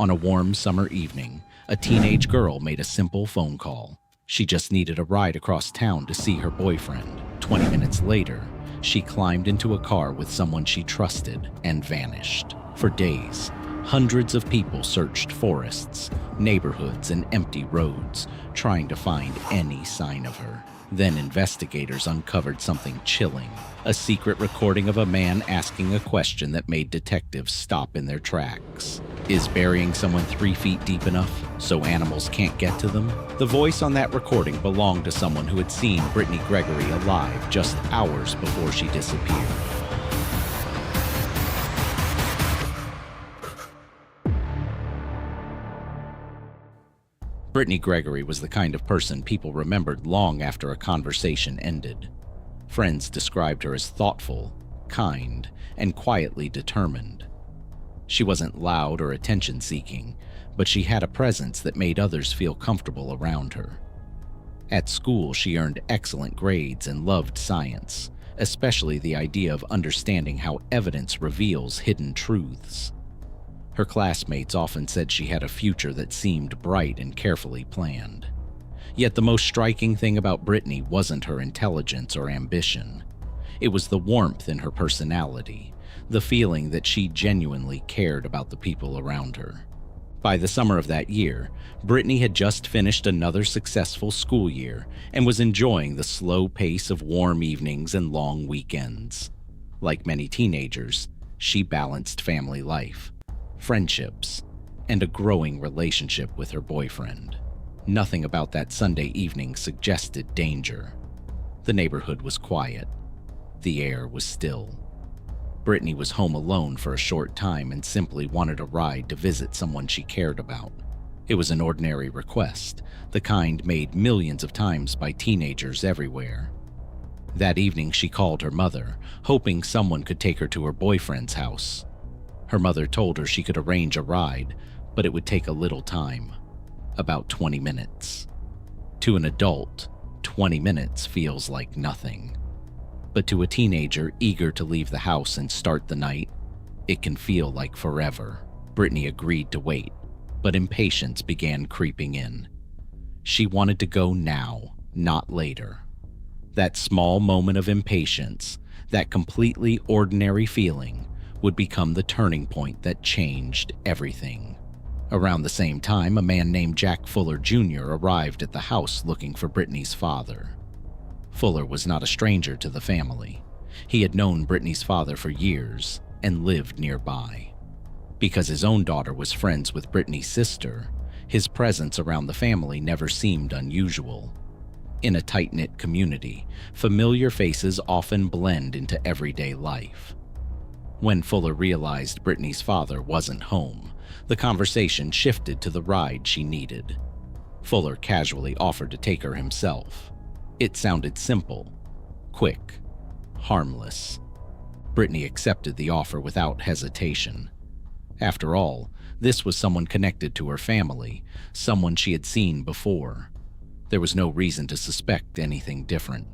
On a warm summer evening, a teenage girl made a simple phone call. She just needed a ride across town to see her boyfriend. 20 minutes later, she climbed into a car with someone she trusted and vanished. For days, hundreds of people searched forests, neighborhoods, and empty roads, trying to find any sign of her. Then investigators uncovered something chilling, a secret recording of a man asking a question that made detectives stop in their tracks. Is burying someone 3 feet deep enough so animals can't get to them? The voice on that recording belonged to someone who had seen Brittany Gregory alive just hours before she disappeared. Brittany Gregory was the kind of person people remembered long after a conversation ended. Friends described her as thoughtful, kind, and quietly determined. She wasn't loud or attention-seeking, but she had a presence that made others feel comfortable around her. At school, she earned excellent grades and loved science, especially the idea of understanding how evidence reveals hidden truths. Her classmates often said she had a future that seemed bright and carefully planned. Yet the most striking thing about Brittany wasn't her intelligence or ambition. It was the warmth in her personality, the feeling that she genuinely cared about the people around her. By the summer of that year, Brittany had just finished another successful school year and was enjoying the slow pace of warm evenings and long weekends. Like many teenagers, she balanced family life, friendships, and a growing relationship with her boyfriend. Nothing about that Sunday evening suggested danger. The neighborhood was quiet. The air was still. Brittany was home alone for a short time and simply wanted a ride to visit someone she cared about. It was an ordinary request, the kind made millions of times by teenagers everywhere. That evening she called her mother, hoping someone could take her to her boyfriend's house. Her mother told her she could arrange a ride, but it would take a little time, about 20 minutes. To an adult, 20 minutes feels like nothing. But to a teenager eager to leave the house and start the night, it can feel like forever. Brittany agreed to wait, but impatience began creeping in. She wanted to go now, not later. That small moment of impatience, that completely ordinary feeling, would become the turning point that changed everything. Around the same time, a man named Jack Fuller Jr. arrived at the house looking for Brittany's father. Fuller was not a stranger to the family. He had known Brittany's father for years and lived nearby. Because his own daughter was friends with Brittany's sister, his presence around the family never seemed unusual. In a tight-knit community, familiar faces often blend into everyday life. When Fuller realized Brittany's father wasn't home, the conversation shifted to the ride she needed. Fuller casually offered to take her himself. It sounded simple, quick, harmless. Brittany accepted the offer without hesitation. After all, this was someone connected to her family, someone she had seen before. There was no reason to suspect anything different.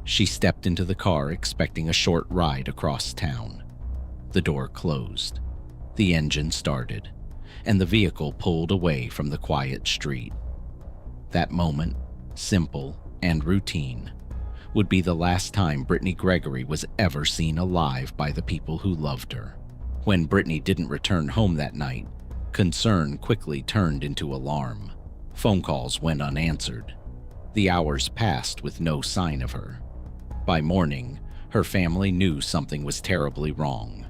She stepped into the car expecting a short ride across town. The door closed. The engine started, and the vehicle pulled away from the quiet street. That moment, simple and routine, would be the last time Brittany Gregory was ever seen alive by the people who loved her. When Brittany didn't return home that night, concern quickly turned into alarm. Phone calls went unanswered. The hours passed with no sign of her. By morning, her family knew something was terribly wrong.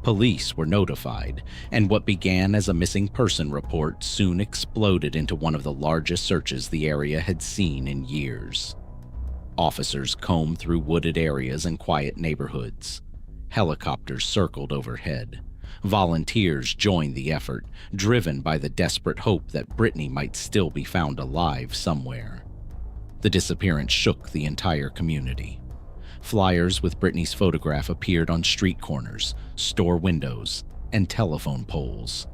Police were notified, and what began as a missing person report soon exploded into one of the largest searches the area had seen in years. Officers combed through wooded areas and quiet neighborhoods. Helicopters circled overhead. Volunteers joined the effort, driven by the desperate hope that Brittany might still be found alive somewhere. The disappearance shook the entire community. Flyers with Brittany's photograph appeared on street corners, store windows, and telephone poles.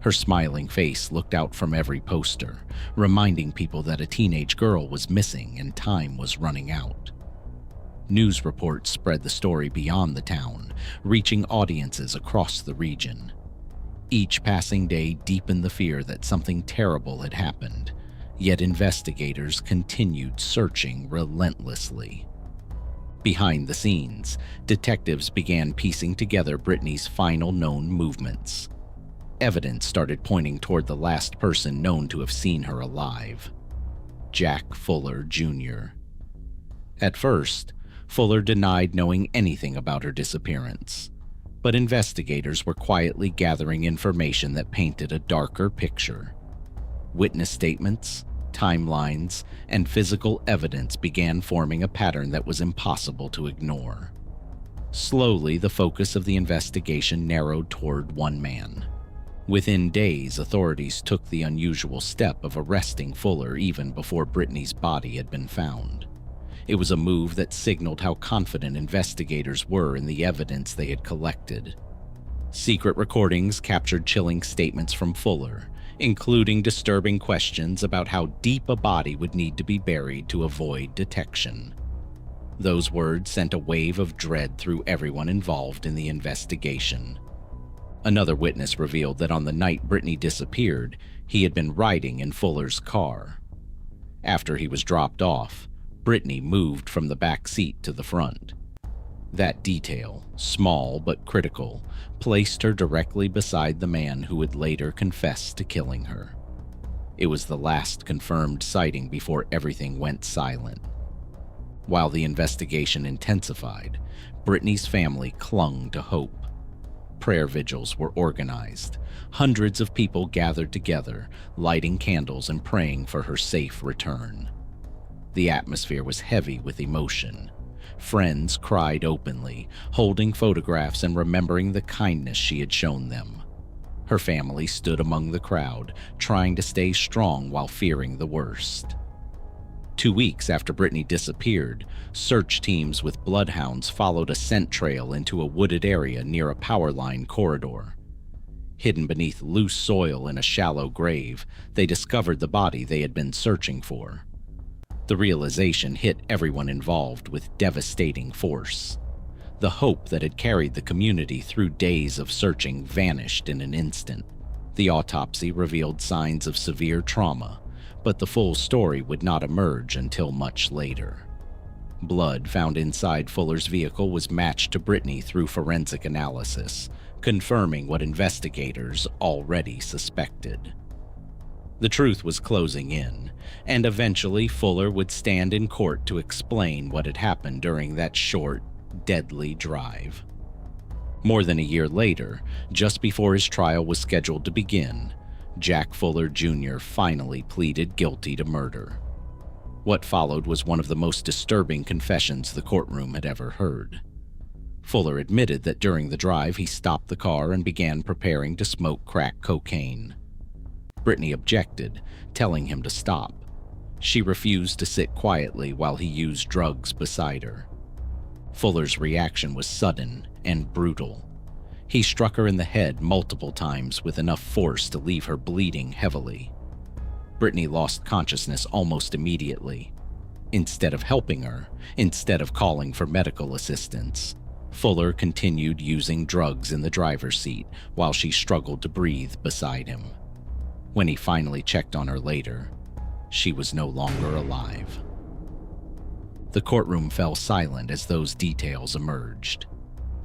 Her smiling face looked out from every poster, reminding people that a teenage girl was missing and time was running out. News reports spread the story beyond the town, reaching audiences across the region. Each passing day deepened the fear that something terrible had happened, yet investigators continued searching relentlessly. Behind the scenes, detectives began piecing together Brittany's final known movements. Evidence started pointing toward the last person known to have seen her alive, Jack Fuller Jr. At first, Fuller denied knowing anything about her disappearance, but investigators were quietly gathering information that painted a darker picture. Witness statements, timelines, and physical evidence began forming a pattern that was impossible to ignore. Slowly, the focus of the investigation narrowed toward one man. Within days, authorities took the unusual step of arresting Fuller even before Brittany's body had been found. It was a move that signaled how confident investigators were in the evidence they had collected. Secret recordings captured chilling statements from Fuller, including disturbing questions about how deep a body would need to be buried to avoid detection. Those words sent a wave of dread through everyone involved in the investigation. Another witness revealed that on the night Brittany disappeared, he had been riding in Fuller's car. After he was dropped off, Brittany moved from the back seat to the front. That detail, small but critical, placed her directly beside the man who would later confess to killing her. It was the last confirmed sighting before everything went silent. While the investigation intensified, Brittany's family clung to hope. Prayer vigils were organized. Hundreds of people gathered together, lighting candles and praying for her safe return. The atmosphere was heavy with emotion. Friends cried openly, holding photographs and remembering the kindness she had shown them. Her family stood among the crowd, trying to stay strong while fearing the worst. 2 weeks after Brittany disappeared, search teams with bloodhounds followed a scent trail into a wooded area near a power line corridor. Hidden beneath loose soil in a shallow grave, they discovered the body they had been searching for. The realization hit everyone involved with devastating force. The hope that had carried the community through days of searching vanished in an instant. The autopsy revealed signs of severe trauma, but the full story would not emerge until much later. Blood found inside Fuller's vehicle was matched to Brittany through forensic analysis, confirming what investigators already suspected. The truth was closing in, and eventually Fuller would stand in court to explain what had happened during that short, deadly drive. More than a year later, just before his trial was scheduled to begin, Jack Fuller Jr. finally pleaded guilty to murder. What followed was one of the most disturbing confessions the courtroom had ever heard. Fuller admitted that during the drive he stopped the car and began preparing to smoke crack cocaine. Brittany objected, telling him to stop. She refused to sit quietly while he used drugs beside her. Fuller's reaction was sudden and brutal. He struck her in the head multiple times with enough force to leave her bleeding heavily. Brittany lost consciousness almost immediately. Instead of helping her, instead of calling for medical assistance, Fuller continued using drugs in the driver's seat while she struggled to breathe beside him. When he finally checked on her later, she was no longer alive. The courtroom fell silent as those details emerged.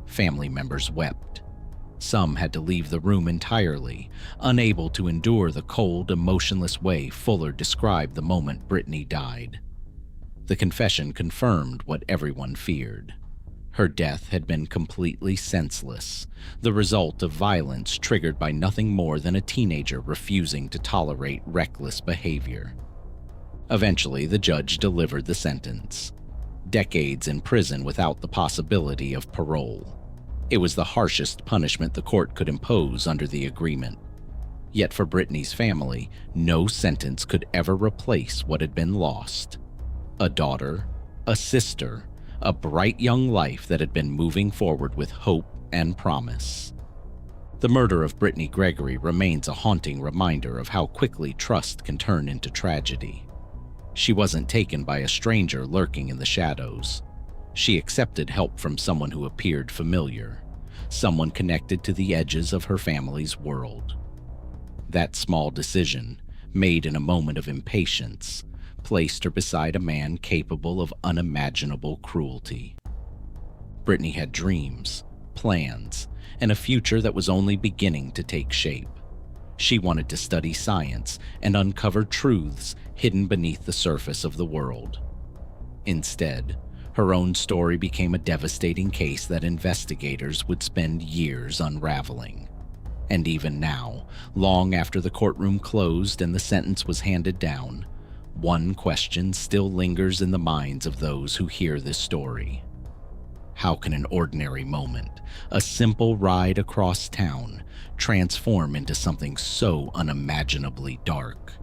Family members wept. Some had to leave the room entirely, unable to endure the cold, emotionless way Fuller described the moment Brittany died. The confession confirmed what everyone feared. Her death had been completely senseless, the result of violence triggered by nothing more than a teenager refusing to tolerate reckless behavior. Eventually, the judge delivered the sentence: decades in prison without the possibility of parole. It was the harshest punishment the court could impose under the agreement. Yet for Brittany's family, no sentence could ever replace what had been lost: a daughter, a sister, a bright young life that had been moving forward with hope and promise. The murder of Brittany Gregory remains a haunting reminder of how quickly trust can turn into tragedy. She wasn't taken by a stranger lurking in the shadows. She accepted help from someone who appeared familiar, someone connected to the edges of her family's world. That small decision, made in a moment of impatience, placed her beside a man capable of unimaginable cruelty. Brittany had dreams, plans, and a future that was only beginning to take shape. She wanted to study science and uncover truths hidden beneath the surface of the world. Instead, her own story became a devastating case that investigators would spend years unraveling. And even now, long after the courtroom closed and the sentence was handed down, one question still lingers in the minds of those who hear this story. How can an ordinary moment, a simple ride across town, transform into something so unimaginably dark?